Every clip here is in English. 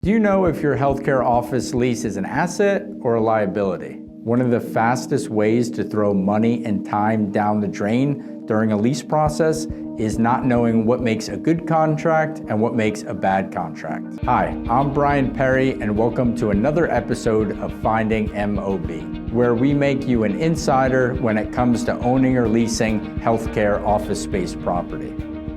Do you know if your healthcare office lease is an asset or a liability? One of the fastest ways to throw money and time down the drain during a lease process is not knowing what makes a good contract and what makes a bad contract. Hi, I'm Brian Perry, and welcome to another episode of Finding MOB, where we make you an insider when it comes to owning or leasing healthcare office space property.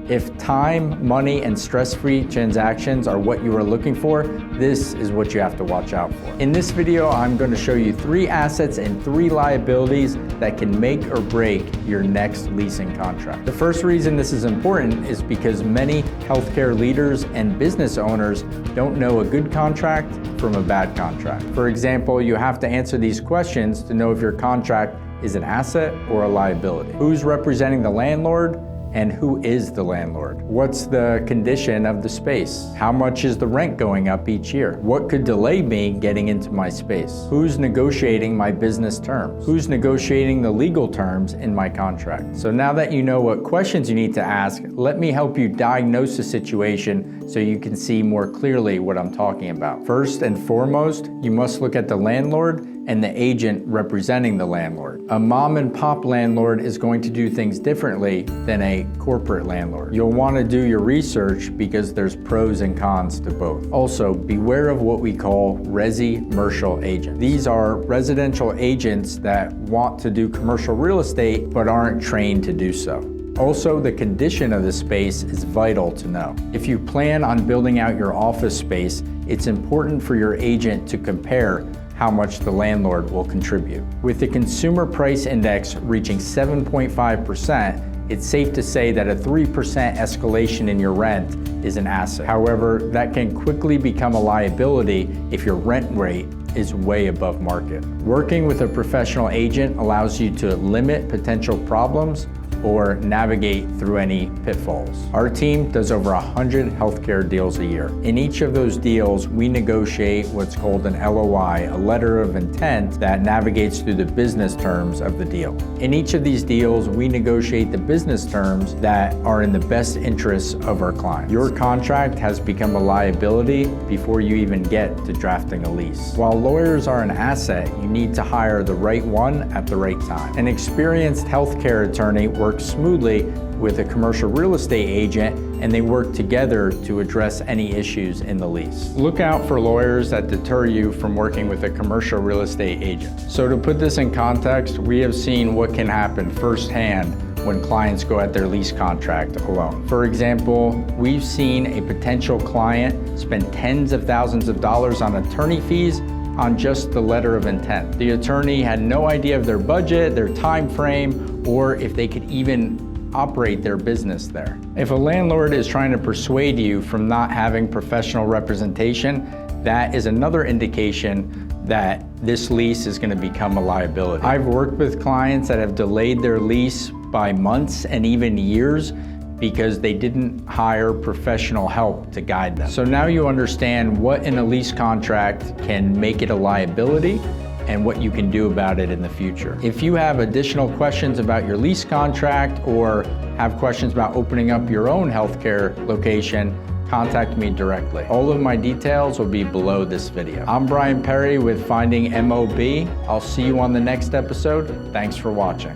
If time, money, and stress-free transactions are what you are looking for, this is what you have to watch out for. In this video, I'm going to show you 3 assets and 3 liabilities that can make or break your next leasing contract. The first reason this is important is because many healthcare leaders and business owners don't know a good contract from a bad contract. For example, you have to answer these questions to know if your contract is an asset or a liability. Who's representing the landlord? And who is the landlord? What's the condition of the space? How much is the rent going up each year? What could delay me getting into my space? Who's negotiating my business terms? Who's negotiating the legal terms in my contract? So now that you know what questions you need to ask, let me help you diagnose the situation so you can see more clearly what I'm talking about. First and foremost, you must look at the landlord and the agent representing the landlord. A mom and pop landlord is going to do things differently than a corporate landlord. You'll want to do your research because there's pros and cons to both. Also, beware of what we call resi-mercial agents. These are residential agents that want to do commercial real estate but aren't trained to do so. Also, the condition of the space is vital to know. If you plan on building out your office space, it's important for your agent to compare how much the landlord will contribute. With the consumer price index reaching 7.5%, it's safe to say that a 3% escalation in your rent is an asset. However, that can quickly become a liability if your rent rate is way above market. Working with a professional agent allows you to limit potential problems or navigate through any pitfalls. Our team does over 100 healthcare deals a year. In each of those deals, we negotiate what's called an LOI, a letter of intent that navigates through the business terms of the deal. In each of these deals, we negotiate the business terms that are in the best interests of our client. Your contract has become a liability before you even get to drafting a lease. While lawyers are an asset, you need to hire the right one at the right time. An experienced healthcare attorney works smoothly with a commercial real estate agent, and they work together to address any issues in the lease. Look out for lawyers that deter you from working with a commercial real estate agent. So to put this in context, we have seen what can happen firsthand when clients go at their lease contract alone. For example, we've seen a potential client spend tens of thousands of dollars on attorney fees on just the letter of intent. The attorney had no idea of their budget, their time frame, or if they could even operate their business there. If a landlord is trying to persuade you from not having professional representation, that is another indication that this lease is going to become a liability. I've worked with clients that have delayed their lease by months and even years because they didn't hire professional help to guide them. So now you understand what in a lease contract can make it a liability and what you can do about it in the future. If you have additional questions about your lease contract or have questions about opening up your own healthcare location, contact me directly. All of my details will be below this video. I'm Brian Perry with Finding MOB. I'll see you on the next episode. Thanks for watching.